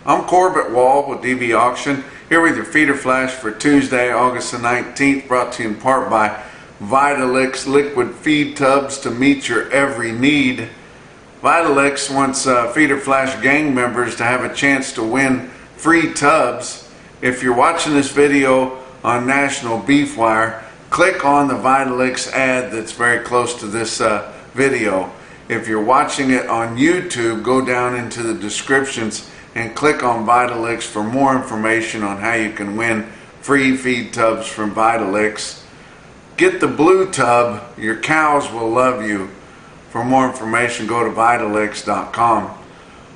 I'm Corbitt with DVAuction, here with your feeder flash for Tuesday, August the 19th, brought to you in part by VITALIX liquid feed tubs to meet your every need. VITALIX wants feeder flash gang members to have a chance to win free tubs. If you're watching this video on NationalBeefWire, click on the VITALIX ad that's very close to this video. If you're watching it on YouTube, go down into the descriptions and click on VITALIX for more information on how you can win free feed tubs from VITALIX. Get the blue tub, your cows will love you. For more information, go to vitalix.com.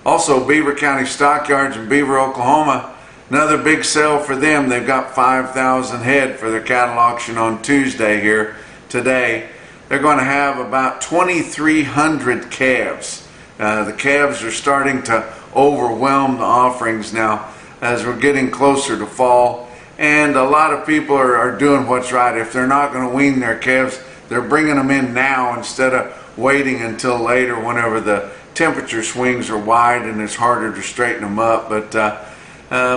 Also, Beaver County Stockyards in Beaver, Oklahoma, another big sale for them. They've got 5,000 head for their cattle auction on Tuesday here today. They're going to have about 2,300 calves. The calves are starting to overwhelm the offerings now as we're getting closer to fall, and a lot of people are doing what's right. If they're not going to wean their calves, they're bringing them in now instead of waiting until later whenever the temperature swings are wide and it's harder to straighten them up. But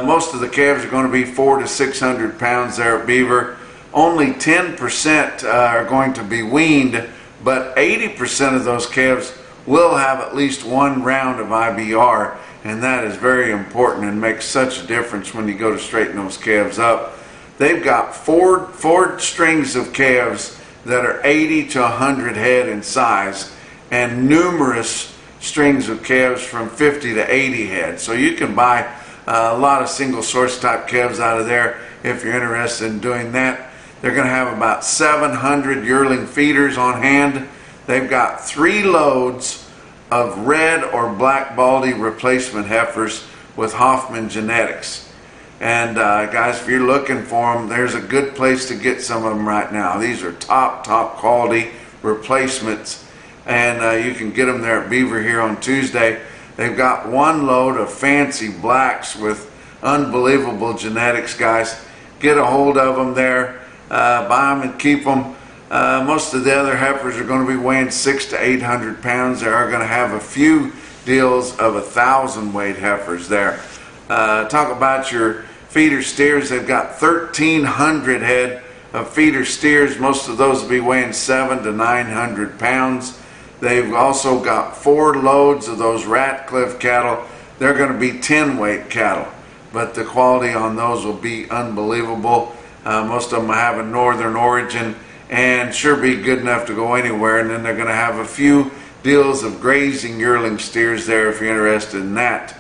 most of the calves are going to be 400 to 600 pounds there at Beaver. Only 10% are going to be weaned, but 80% of those calves will have at least one round of IBR, and that is very important and makes such a difference when you go to straighten those calves up. They've got four strings of calves that are 80 to 100 head in size, and numerous strings of calves from 50 to 80 head. So you can buy a lot of single source type calves out of there if you're interested in doing that. They're going to have about 700 yearling feeders on hand. They've got 3 loads of red or black baldy replacement heifers with Hoffman genetics. And guys, if you're looking for them, there's a good place to get some of them right now. These are top quality replacements, and you can get them there at Beaver here on Tuesday. They've got 1 load of fancy blacks with unbelievable genetics, guys. Get a hold of them there, buy them and keep them. Most of the other heifers are going to be weighing 600 to 800 pounds. They are going to have a few deals of 1,000 weight heifers there. Talk about your feeder steers. They've got 1,300 head of feeder steers. Most of those will be weighing 700 to 900 pounds. They've also got 4 loads of those Ratcliffe cattle. They're going to be 10 weight cattle, but the quality on those will be unbelievable. Most of them have a northern origin and sure be good enough to go anywhere. And then they're going to have a few deals of grazing yearling steers there if you're interested in that.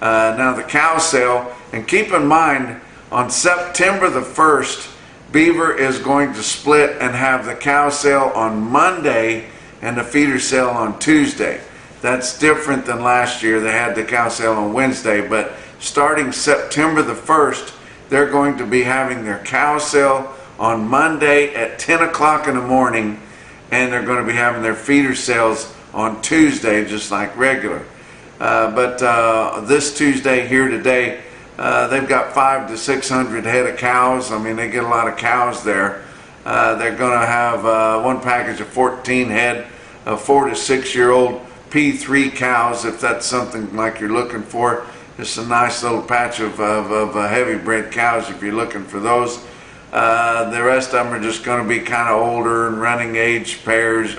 Now the cow sale, and keep in mind on September the 1st, Beaver is going to split and have the cow sale on Monday and the feeder sale on Tuesday. That's different than last year. They had the cow sale on Wednesday, but starting September the 1st, they're going to be having their cow sale on Monday at 10 o'clock in the morning, and they're going to be having their feeder sales on Tuesday just like regular. But this Tuesday here today, they've got 500 to 600 head of cows. I mean, they get a lot of cows there. They're going to have one package of 14 head of 4 to 6 year old P3 cows, if that's something like you're looking for. Just a nice little patch of heavy bred cows if you're looking for those. The rest of them are just going to be kind of older and running age pairs,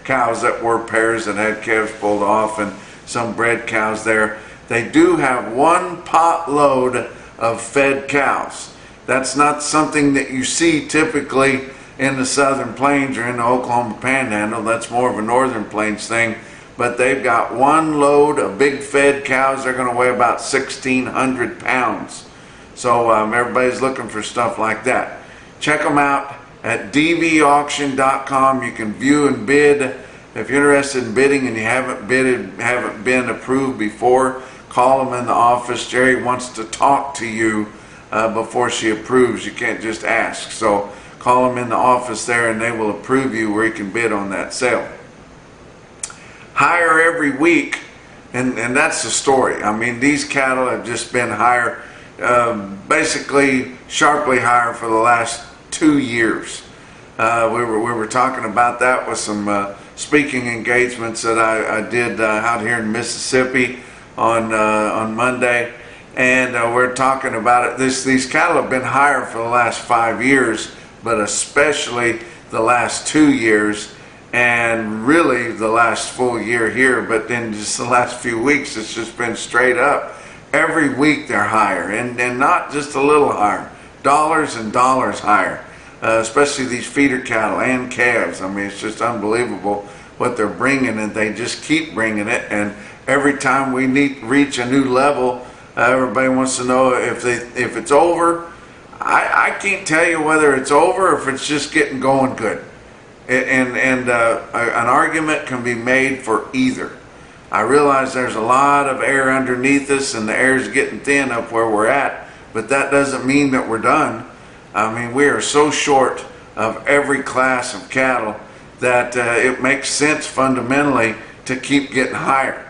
cows that were pairs that had calves pulled off, and some bred cows there. They do have 1 pot load of fed cows. That's not something that you see typically in the Southern Plains or in the Oklahoma Panhandle. That's more of a Northern Plains thing. But they've got 1 load of big fed cows. They're going to weigh about 1,600 pounds. So everybody's looking for stuff like that. Check them out at DVAuction.com. You can view and bid. If you're interested in bidding and you haven't been approved before, call them in the office. Jerry wants to talk to you before she approves. You can't just ask. So call them in the office there and they will approve you where you can bid on that sale. Higher every week, and that's the story. I mean, these cattle have just been higher, basically sharply higher for the last 2 years. We were talking about that with some speaking engagements that I did out here in Mississippi on Monday, and we're talking about it. These cattle have been higher for the last 5 years, but especially the last 2 years, and really the last full year here. But in just the last few weeks, it's just been straight up. Every week they're higher, and not just a little higher, dollars and dollars higher. Especially these feeder cattle and calves. I mean, it's just unbelievable what they're bringing, and they just keep bringing it. And every time we reach a new level, everybody wants to know if it's over. I can't tell you whether it's over or if it's just getting going good. And an argument can be made for either. I realize there's a lot of air underneath us, and the air's getting thin up where we're at, but that doesn't mean that we're done. I mean, we are so short of every class of cattle that it makes sense fundamentally to keep getting higher.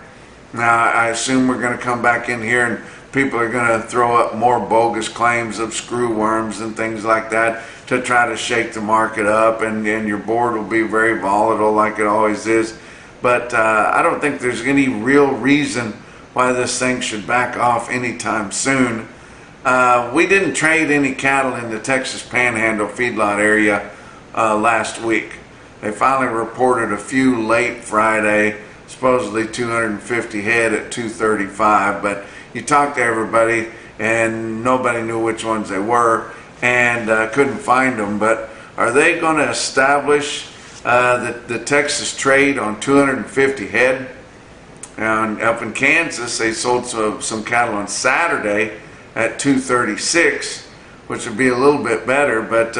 Now, I assume we're going to come back in here and people are going to throw up more bogus claims of screw worms and things like that to try to shake the market up, and your board will be very volatile like it always is. But I don't think there's any real reason why this thing should back off anytime soon. We didn't trade any cattle in the Texas Panhandle feedlot area last week. They finally reported a few late Friday, supposedly 250 head at 235, but you talked to everybody and nobody knew which ones they were, and couldn't find them. But are they going to establish the Texas trade on 250 head? And up in Kansas, they sold some cattle on Saturday at 236, which would be a little bit better. But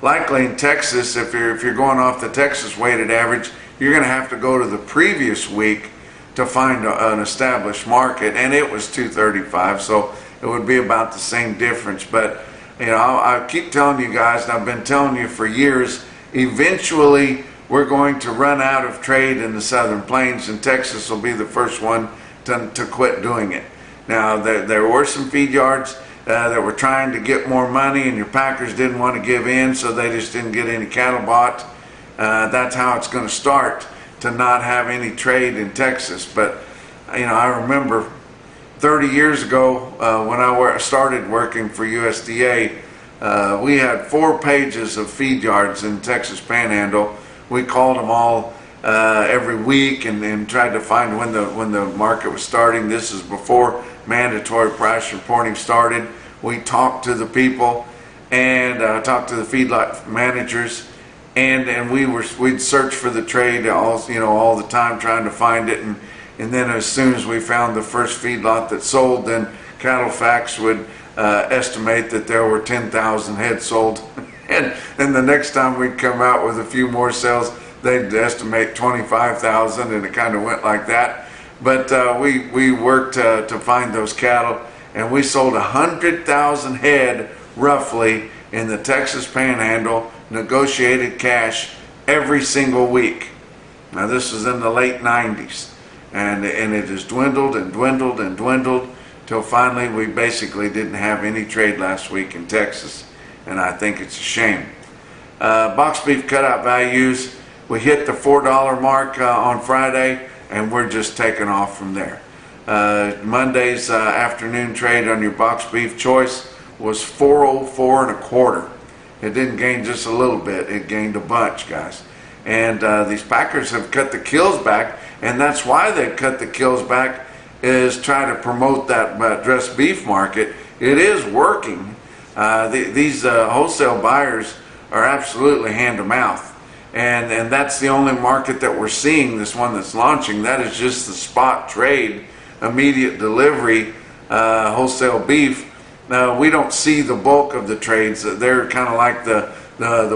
likely in Texas, if you're going off the Texas weighted average, you're going to have to go to the previous week to find an established market, and it was 235, so it would be about the same difference. But you know, I keep telling you guys, and I've been telling you for years, eventually we're going to run out of trade in the Southern Plains, and Texas will be the first one to quit doing it. Now, there were some feed yards that were trying to get more money, and your packers didn't want to give in, so they just didn't get any cattle bought. That's how it's going to start, to not have any trade in Texas. But you know, I remember 30 years ago when I started working for USDA, we had 4 pages of feed yards in Texas Panhandle. We called them all every week and tried to find when the market was starting. This is before mandatory price reporting started. We talked to the people and talked to the feedlot managers, and we'd search for the trade all the time, trying to find it. And then as soon as we found the first feedlot that sold, then CattleFax would estimate that there were 10,000 head sold. And the next time we'd come out with a few more sales, they'd estimate 25,000, and it kind of went like that. But we worked to find those cattle, and we sold 100,000 head roughly in the Texas Panhandle, negotiated cash every single week. Now this was in the late 90s, and it has dwindled and dwindled and dwindled till finally we basically didn't have any trade last week in Texas, and I think it's a shame. Box beef cutout values, we hit the $4 mark on Friday, and we're just taking off from there. Monday's afternoon trade on your box beef choice was 404 1/4. It didn't gain just a little bit, it gained a bunch, guys. And these packers have cut the kills back, and that's why they cut the kills back, is try to promote that dressed beef market. It is working. These wholesale buyers are absolutely hand to mouth, and that's the only market that we're seeing, this one that's launching. That is just the spot trade, immediate delivery, wholesale beef. Now, we don't see the bulk of the trades. They're kind of like the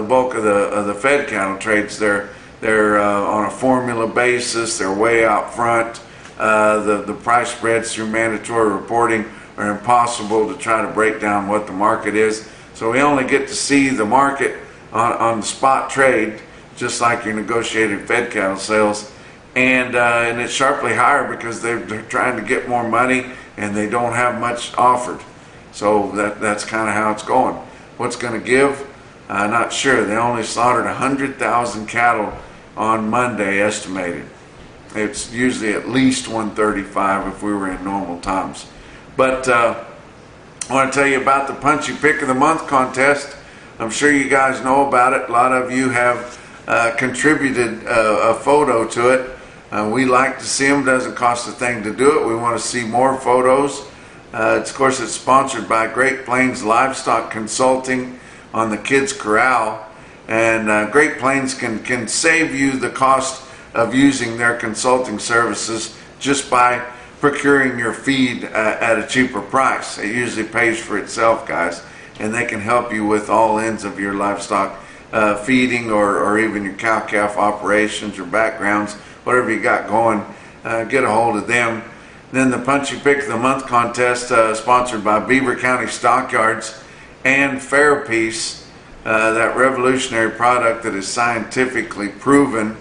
bulk of the fed cattle trades. They're on a formula basis. They're way out front. The price spreads through mandatory reporting are impossible to try to break down what the market is. So we only get to see the market on the spot trade, just like your negotiated fed cattle sales, and it's sharply higher because they're trying to get more money and they don't have much offered. So that's kind of how it's going. What's going to give? Not sure. They only slaughtered 100,000 cattle on Monday, estimated. It's usually at least 135 if we were in normal times. But I want to tell you about the Punchy Pick of the Month contest. I'm sure you guys know about it. A lot of you have contributed a photo to it. We like to see them. Doesn't cost a thing to do it. We want to see more photos. Of course, it's sponsored by Great Plains Livestock Consulting on the Kids Corral. And Great Plains can save you the cost of using their consulting services just by procuring your feed at a cheaper price. It usually pays for itself, guys, and they can help you with all ends of your livestock feeding or even your cow-calf operations or backgrounds, whatever you got going. Get a hold of them. Then the Punchy Pick of the Month contest, sponsored by Beaver County Stockyards and Fairpiece, that revolutionary product that is scientifically proven.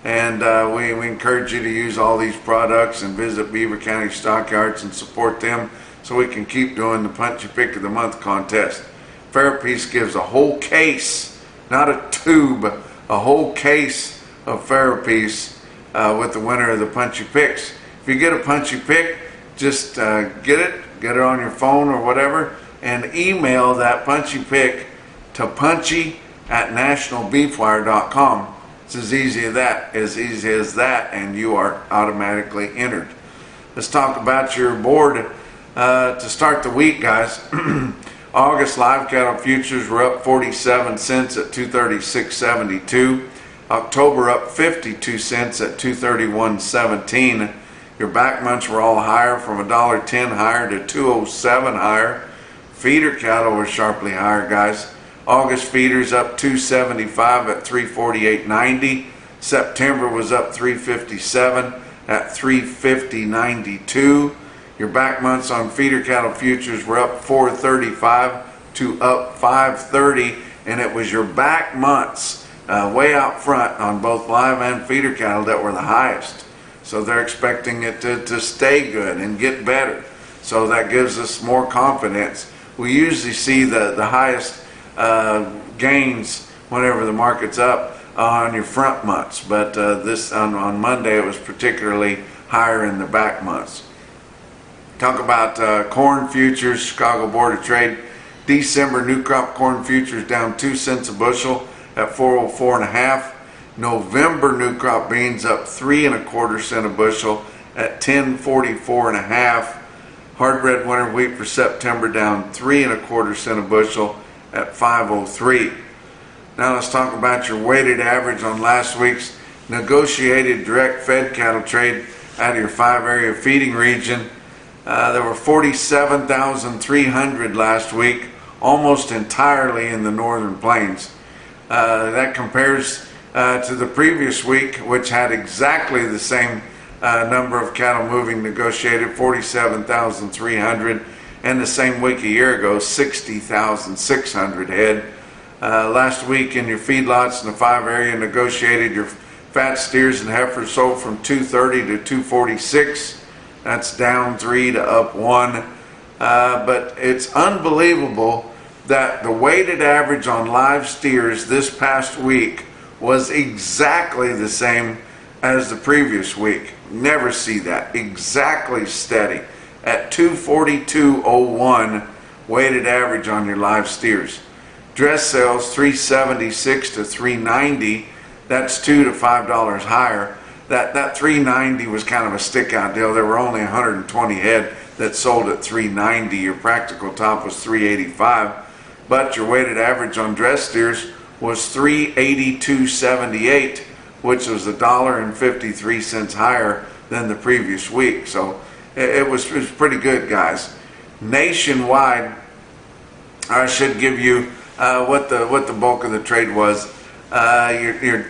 And we encourage you to use all these products and visit Beaver County Stockyards and support them so we can keep doing the Punchy Pick of the Month contest. Fairpiece gives a whole case, not a tube, a whole case of Fairpiece with the winner of the Punchy Picks. If you get a Punchy Pick, just get it on your phone or whatever, and email that Punchy Pick to punchy@nationalbeefwire.com. It's as easy as that, and you are automatically entered. Let's talk about your board to start the week, guys. August live cattle futures were up 47 cents at 236.72. October up 52 cents at 231.17. Your back months were all higher, from $1.10 higher to 207 higher. Feeder cattle were sharply higher, guys. August feeders up 275 at 348.90. September was up 357 at 350.92. Your back months on feeder cattle futures were up 435 to up 530, and it was your back months way out front on both live and feeder cattle that were the highest. So they're expecting it to stay good and get better. So that gives us more confidence. We usually see the highest gains whenever the market's up on your front months, but this on Monday it was particularly higher in the back months. Talk about corn futures. Chicago Board of Trade, December new crop corn futures down 2 cents a bushel at 404.5. November new crop beans up 3 1/4 cents a bushel at 1044.5. Hard red winter wheat for September down 3 1/4 cents a bushel at 503. Now let's talk about your weighted average on last week's negotiated direct fed cattle trade out of your 5-area feeding region. There were 47,300 last week, almost entirely in the northern plains. That compares to the previous week, which had exactly the same number of cattle moving negotiated, 47,300, and the same week a year ago, 60,600 head. Last week in your feedlots in the 5-area negotiated, your fat steers and heifers sold from 230 to 246. That's down 3 to up 1. But it's unbelievable that the weighted average on live steers this past week was exactly the same as the previous week. Never see that. Exactly steady at 242.01 weighted average on your live steers. Dress sales 376 to 390. That's $2 to $5 higher. That 390 was kind of a stick out deal. There were only 120 head that sold at 390. Your practical top was 385, but your weighted average on dress steers was 382.78, which was $1.53 higher than the previous week. So it was pretty good, guys. Nationwide, I should give you what the bulk of the trade was. Your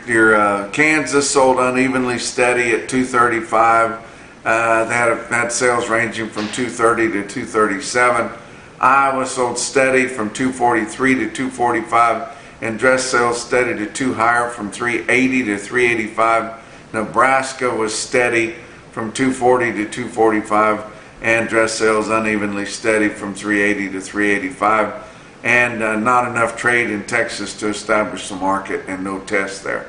Kansas sold unevenly steady at 235. They had sales ranging from 230 to 237. Iowa sold steady from 243 to 245, and dress sales steady to 2 higher from 380 to 385. Nebraska was steady from 240 to 245, and dress sales unevenly steady from 380 to 385. And not enough trade in Texas to establish the market, and no test there.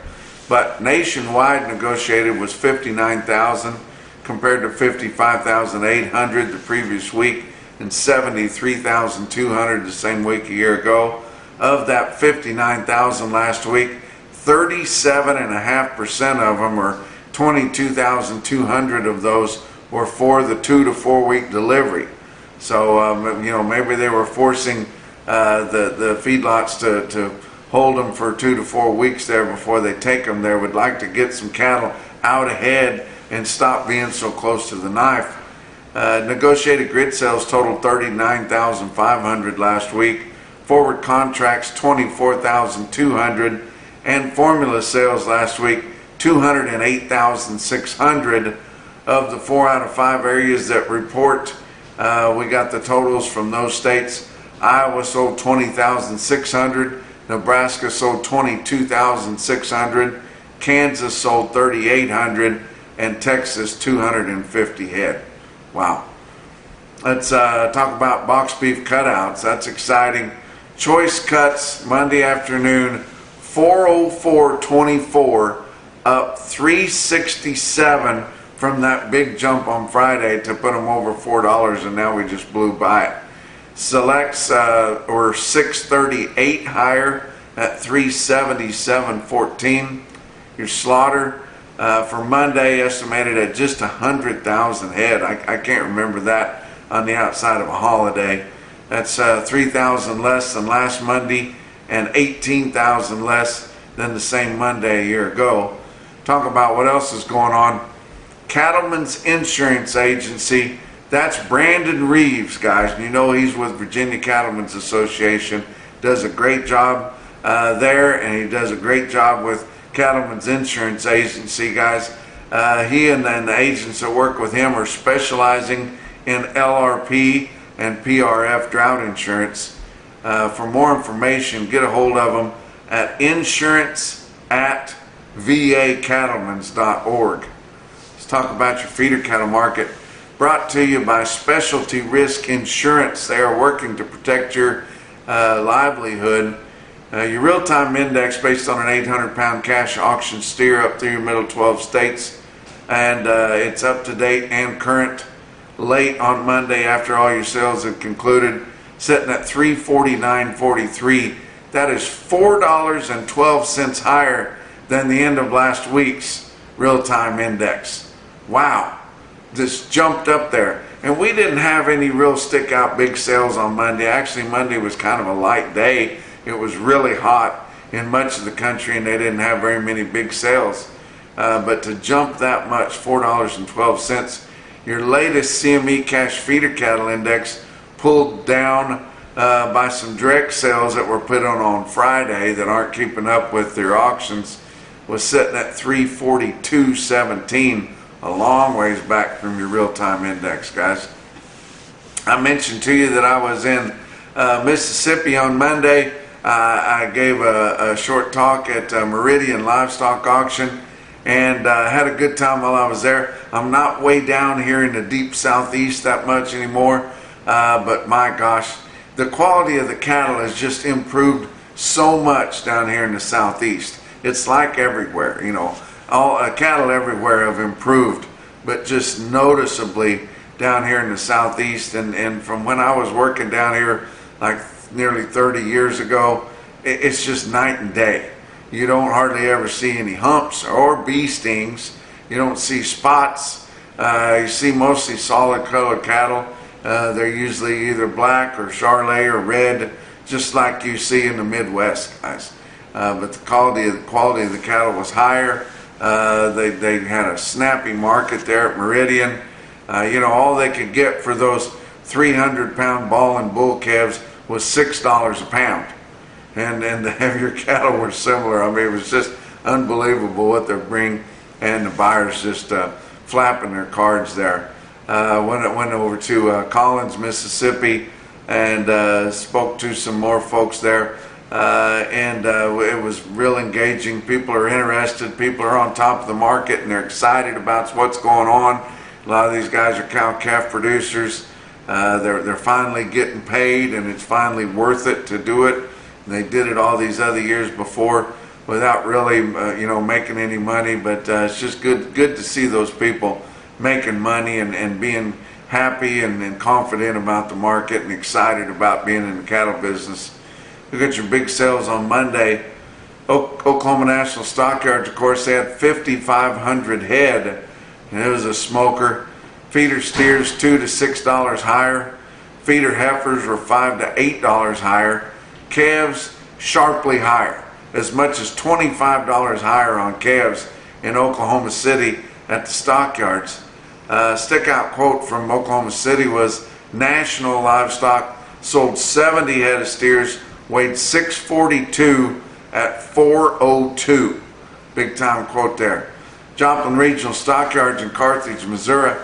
But nationwide negotiated was 59,000 compared to 55,800 the previous week. and 73,200 the same week a year ago. Of that 59,000 last week, 37.5% of them, or 22,200 of those, were for the 2 to 4 week delivery. So maybe they were forcing the feedlots to hold them for 2 to 4 weeks there before they take them. They would like to get some cattle out ahead and stop being so close to the knife. Negotiated grid sales totaled 39,500 last week. Forward contracts 24,200, and formula sales last week 208,600. Of the 4 out of 5 areas that report, we got the totals from those states. Iowa sold 20,600, Nebraska sold 22,600, Kansas sold 3,800, and Texas 250 head. Wow. Let's talk about box beef cutouts. That's exciting. Choice cuts Monday afternoon, 404.24, up 367 from that big jump on Friday to put them over $4, and now we just blew by it. Selects were 638 higher at 377.14. Your slaughter for Monday estimated at just 100,000 head. I can't remember that on the outside of a holiday. That's 3,000 less than last Monday and 18,000 less than the same Monday a year ago. Talk about what else is going on. Cattlemen's Insurance Agency, that's Brandon Reeves, guys. You know he's with Virginia Cattlemen's Association. Does a great job there, and he does a great job with Cattlemen's Insurance Agency, guys. He and the agents that work with him are specializing in LRP and PRF drought insurance. For more information, get a hold of them at insurance@vacattlemans.org. Let's talk about your feeder cattle market, brought to you by Specialty Risk Insurance. They are working to protect your livelihood. Your real-time index based on an 800-pound cash auction steer up through your middle 12 states, and it's up to date and current. Late on Monday, after all your sales have concluded, sitting at 349.43. That is $4.12 higher than the end of last week's real-time index. Wow, this jumped up there. And we didn't have any real stick out big sales on Monday. Actually, Monday was kind of a light day. It was really hot in much of the country, and they didn't have very many big sales. But to jump that much, $4.12. Your latest CME cash feeder cattle index, pulled down by some direct sales that were put on Friday that aren't keeping up with their auctions, was sitting at 342.17, a long ways back from your real-time index, guys. I mentioned to you that I was in Mississippi on Monday. I gave a short talk at Meridian Livestock Auction, and had a good time while I was there. I'm not way down here in the deep southeast that much anymore, but my gosh, the quality of the cattle has just improved so much down here in the southeast. It's like everywhere, you know, all cattle everywhere have improved, but just noticeably down here in the southeast. And from when I was working down here like nearly 30 years ago, it's just night and day. You don't hardly ever see any humps or bee stings. You don't see spots. You see mostly solid colored cattle. They're usually either black or Charolais or red, just like you see in the Midwest, guys. But the quality of the cattle was higher. They had a snappy market there at Meridian. You know, all they could get for those 300-pound ball and bull calves was $6 a pound. And the heavier cattle were similar. I mean, it was just unbelievable what they're bringing, and the buyers just flapping their cards there. Went over to Collins, Mississippi, and spoke to some more folks there. It was real engaging. People are interested. People are on top of the market, and they're excited about what's going on. A lot of these guys are cow-calf producers. They're finally getting paid, and it's finally worth it to do it. They did it all these other years before without really, making any money. But it's just good to see those people making money and being happy and confident about the market and excited about being in the cattle business. Look at your big sales on Monday. Oklahoma National Stockyards, of course, they had 5,500 head, and it was a smoker. Feeder steers $2 to $6 higher. Feeder heifers were $5 to $8 higher. Calves sharply higher, as much as $25 higher on calves in Oklahoma City at the stockyards. Stick out quote from Oklahoma City was National Livestock sold 70 head of steers, weighed 642 at 402. Big time quote there. Joplin Regional Stockyards in Carthage, Missouri,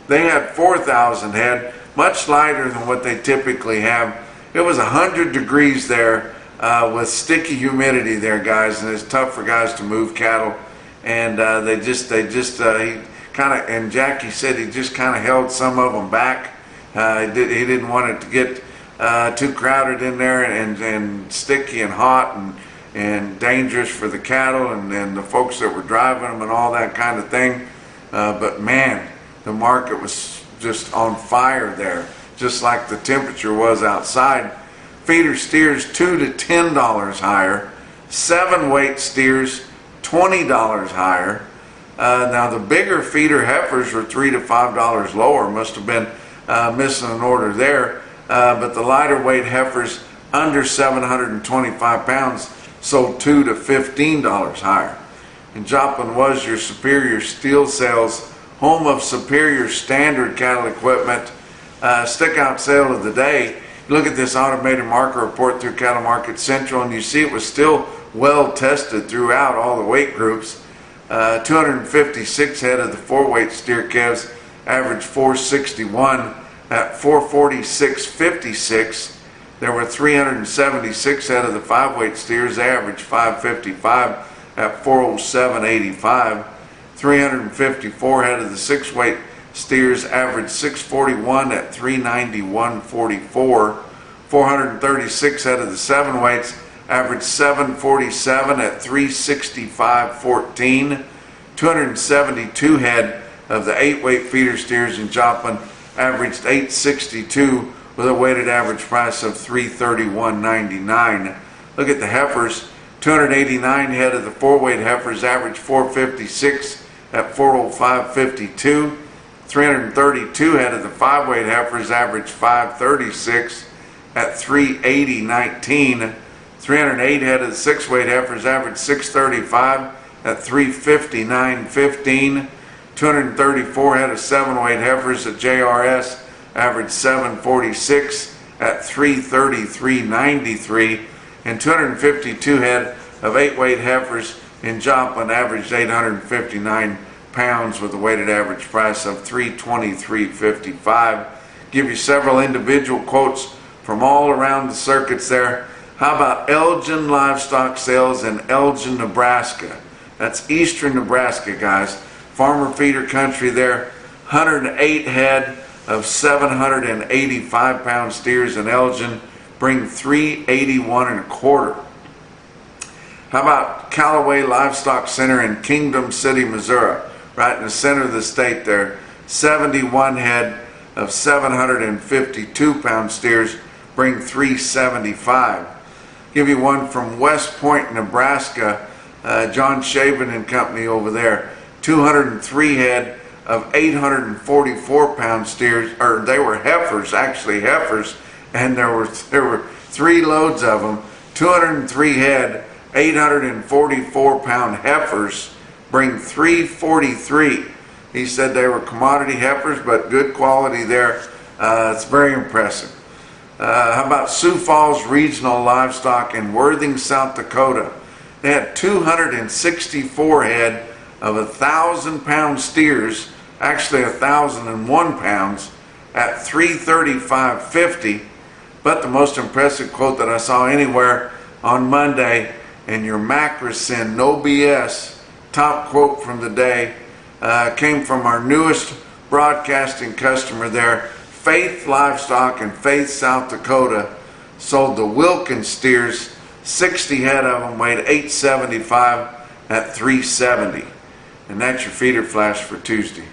they had 4,000 head, much lighter than what they typically have. It was 100 degrees there with sticky humidity there, guys, and it's tough for guys to move cattle. And he kind of, and Jackie said he just kind of held some of them back. He didn't want it to get too crowded in there and sticky and hot and dangerous for the cattle and the folks that were driving them and all that kind of thing. But man, the market was just on fire there, just like the temperature was outside. Feeder steers $2 to $10 higher. 7-weight steers $20 higher. Now the bigger feeder heifers were $3 to $5 lower. Must have been missing an order there. But the lighter weight heifers under 725 pounds sold $2 to $15 higher. And Joplin was your Superior Steel Sales, home of Superior Standard Cattle Equipment. Stick out sale of the day. Look at this automated marker report through Cattle Market Central, and you see it was still well tested throughout all the weight groups. 256 head of the 4-weight steer calves averaged 461 at 446.56. There were 376 head of the 5-weight steers, averaged 555 at 407.85. 354 head of the 6-weight steers averaged 641 at 391.44. 436 head of the 7-weights averaged 747 at 365.14. 272 head of the 8-weight feeder steers in Joplin averaged 862 with a weighted average price of 331.99. Look at the heifers. 289 head of the 4-weight heifers averaged 456 at 405.52. 332 head of the 5-weight heifers averaged 536 at 380.19. 308 head of the 6-weight heifers averaged 635 at 359.15. 234 head of 7-weight heifers at JRS averaged 746 at 333.93. And 252 head of 8-weight heifers in Joplin averaged 859 pounds with a weighted average price of 323.55. Give you several individual quotes from all around the circuits there. How about Elgin livestock sales in Elgin, Nebraska? That's eastern Nebraska, guys. Farmer feeder country there. 108 head of 785 pound steers in Elgin bring 381.25. How about Callaway Livestock Center in Kingdom City, Missouri, right in the center of the state there. 71 head of 752 pound steers bring 375. Give you one from West Point, Nebraska. John Shaven and Company over there. 203 head of 844 pound steers, or they were heifers, actually heifers, and there were 3 loads of them. 203 head, 844 pound heifers bring 343. He said they were commodity heifers, but good quality there. It's very impressive. How about Sioux Falls Regional Livestock in Worthing, South Dakota? They had 264 head of 1,000 pound steers, actually 1,001 pounds, at 335.50. But the most impressive quote that I saw anywhere on Monday, and your Macrocin, no BS, top quote from the day, came from our newest broadcasting customer there, Faith Livestock in Faith, South Dakota. Sold the Wilkins steers, 60 head of them, weighed 875 at 370. And that's your feeder flash for Tuesday.